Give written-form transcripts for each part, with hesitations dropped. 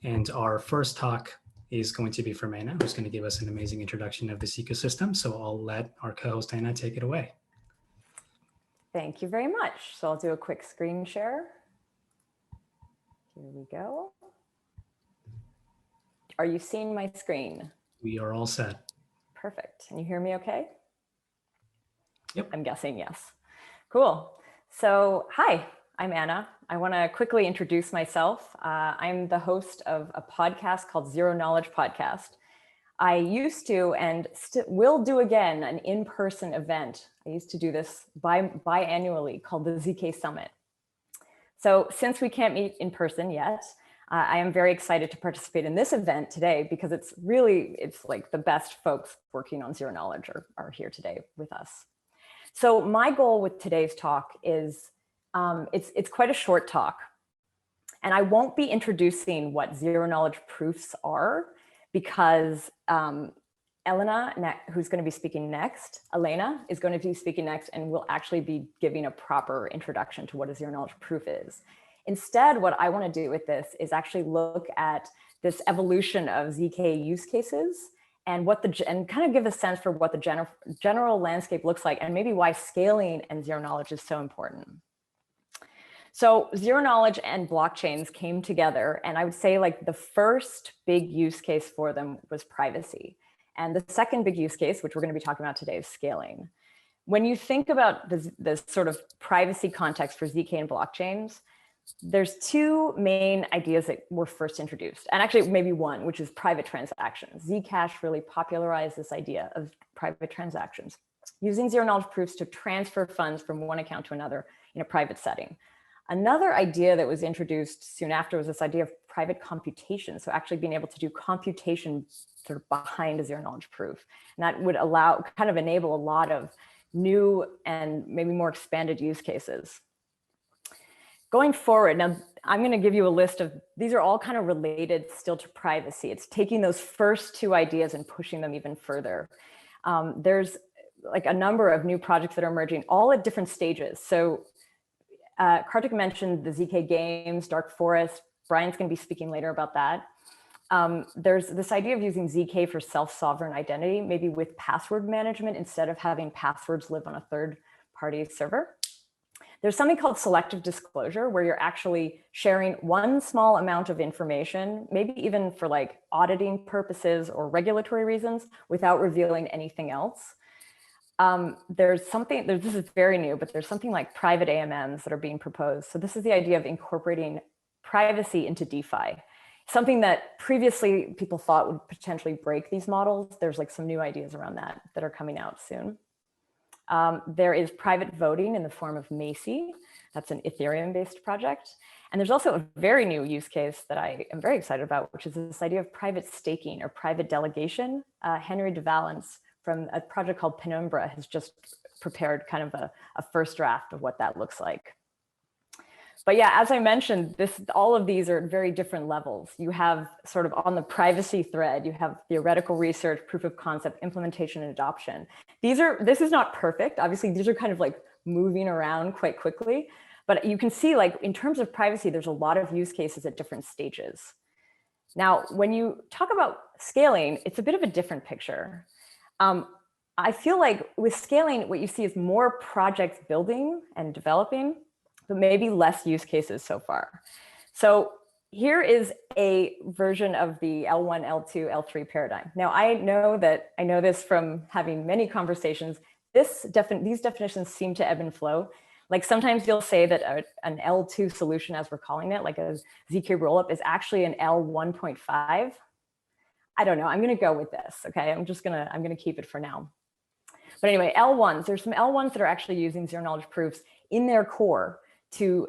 And our first talk is going to be from Anna, who's going to give us an amazing introduction of this ecosystem. So I'll let our co-host Anna take it away. Thank you very much. So I'll do a quick screen share. Here we go. Are you seeing my screen? We are all set. Perfect. Can you hear me okay? Yep. I'm guessing yes. Cool. So hi, I'm Anna. I want to quickly introduce myself. I'm the host of a podcast called Zero Knowledge Podcast. I used to and will do again an in-person event. I used to do this biannually called the ZK Summit. So since we can't meet in person yet, I am very excited to participate in this event today because it's like the best folks working on zero knowledge are here today with us. So my goal with today's talk is, it's quite a short talk, and I won't be introducing what zero knowledge proofs are because Elena, who's going to be speaking next, Elena is going to be speaking next, and will actually be giving a proper introduction to what a zero knowledge proof is. Instead, what I want to do with this is actually look at this evolution of ZK use cases and kind of give a sense for what the general landscape looks like, and maybe why scaling and zero knowledge is so important. So zero knowledge and blockchains came together, and I would say like the first big use case for them was privacy. And the second big use case, which we're going to be talking about today, is scaling. When you think about this sort of privacy context for ZK and blockchains, there's two main ideas that were first introduced, and actually maybe one, which is private transactions. Zcash really popularized this idea of private transactions, using zero knowledge proofs to transfer funds from one account to another in a private setting. Another idea that was introduced soon after was this idea of private computation. So actually being able to do computation sort of behind a zero knowledge proof. And that would enable a lot of new and maybe more expanded use cases. Going forward, now I'm going to give you a list of, these are all kind of related still to privacy. It's taking those first two ideas and pushing them even further. There's like a number of new projects that are emerging, all at different stages. So Kartik mentioned the ZK Games, Dark Forest. Brian's going to be speaking later about that. There's this idea of using ZK for self-sovereign identity, maybe with password management instead of having passwords live on a third-party server. There's something called selective disclosure, where you're actually sharing one small amount of information, maybe even for like auditing purposes or regulatory reasons, without revealing anything else. This is very new, but there's something like private AMMs that are being proposed. So this is the idea of incorporating privacy into DeFi, something that previously people thought would potentially break these models. There's like some new ideas around that are coming out soon. There is private voting in the form of Macy. That's an Ethereum-based project. And there's also a very new use case that I am very excited about, which is this idea of private staking or private delegation. Henry de Valence from a project called Penumbra has just prepared kind of a first draft of what that looks like. But yeah, as I mentioned, all of these are at very different levels. You have sort of on the privacy thread, you have theoretical research, proof of concept, implementation, and adoption. This is not perfect. Obviously, these are kind of like moving around quite quickly. But you can see, like, in terms of privacy, there's a lot of use cases at different stages. Now, when you talk about scaling, it's a bit of a different picture. I feel like with scaling, what you see is more projects building and developing, but maybe less use cases so far. So here is a version of the L1, L2, L3 paradigm. Now, I know this from having many conversations. These definitions seem to ebb and flow. Like sometimes you'll say that an L2 solution, as we're calling it, like a ZK rollup, is actually an L1.5. I don't know, I'm gonna go with this, okay? I'm gonna keep it for now. But anyway, L1s, there's some L1s that are actually using zero knowledge proofs in their core to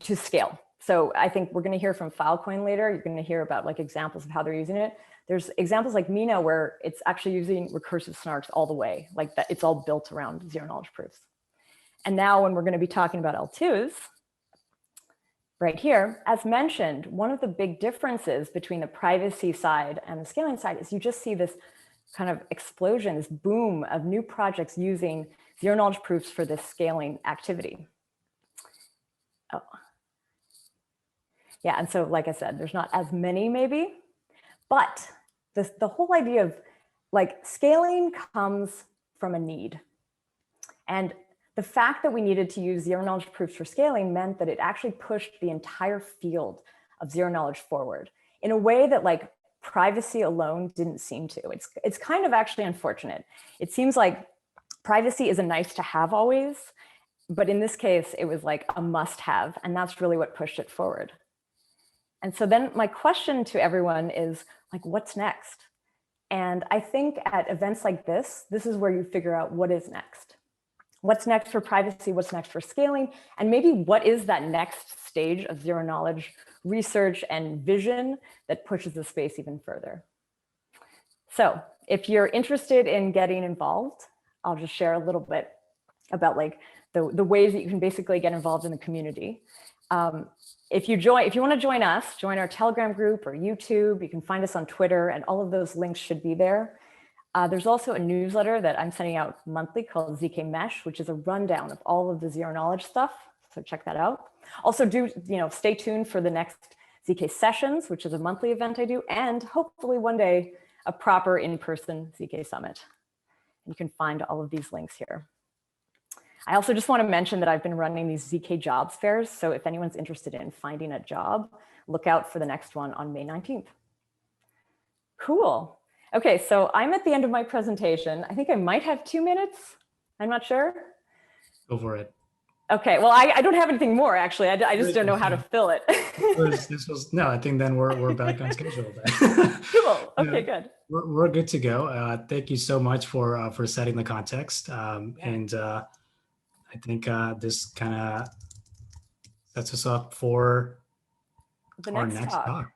scale. So I think we're going to hear from Filecoin later. You're going to hear about like examples of how they're using it. There's examples like Mina where it's actually using recursive snarks all the way, like that. It's all built around zero knowledge proofs. And now when we're going to be talking about L2s, right here, as mentioned, one of the big differences between the privacy side and the scaling side is you just see this kind of explosion, this boom of new projects using zero knowledge proofs for this scaling activity. Oh. Yeah, and so like I said, there's not as many maybe, but the whole idea of like scaling comes from a need. And the fact that we needed to use zero knowledge proofs for scaling meant that it actually pushed the entire field of zero knowledge forward in a way that like privacy alone didn't seem to. It's kind of actually unfortunate. It seems like privacy is a nice to have always, but in this case, it was like a must have, and that's really what pushed it forward. And so then my question to everyone is like, what's next? And I think at events like this is where you figure out what is next. What's next for privacy? What's next for scaling? And maybe what is that next stage of zero knowledge research and vision that pushes the space even further? So if you're interested in getting involved, I'll just share a little bit about like the ways that you can basically get involved in the community. If you want to join us, join our Telegram group or YouTube. You can find us on Twitter, and all of those links should be there. There's also a newsletter that I'm sending out monthly called ZK Mesh, which is a rundown of all of the zero knowledge stuff. So check that out. Also stay tuned for the next ZK Sessions, which is a monthly event I do, and hopefully one day a proper in-person ZK Summit. You can find all of these links here. I also just want to mention that I've been running these ZK jobs fairs. So if anyone's interested in finding a job, look out for the next one on May 19th. Cool. Okay, so I'm at the end of my presentation. I think I might have 2 minutes. I'm not sure. Go for it. Okay, well, I don't have anything more, actually. I just don't know how to fill it. No, I think then we're back on schedule then. Cool, okay, good. We're good to go. Thank you so much for setting the context. And I think this kind of sets us up for the our next talk.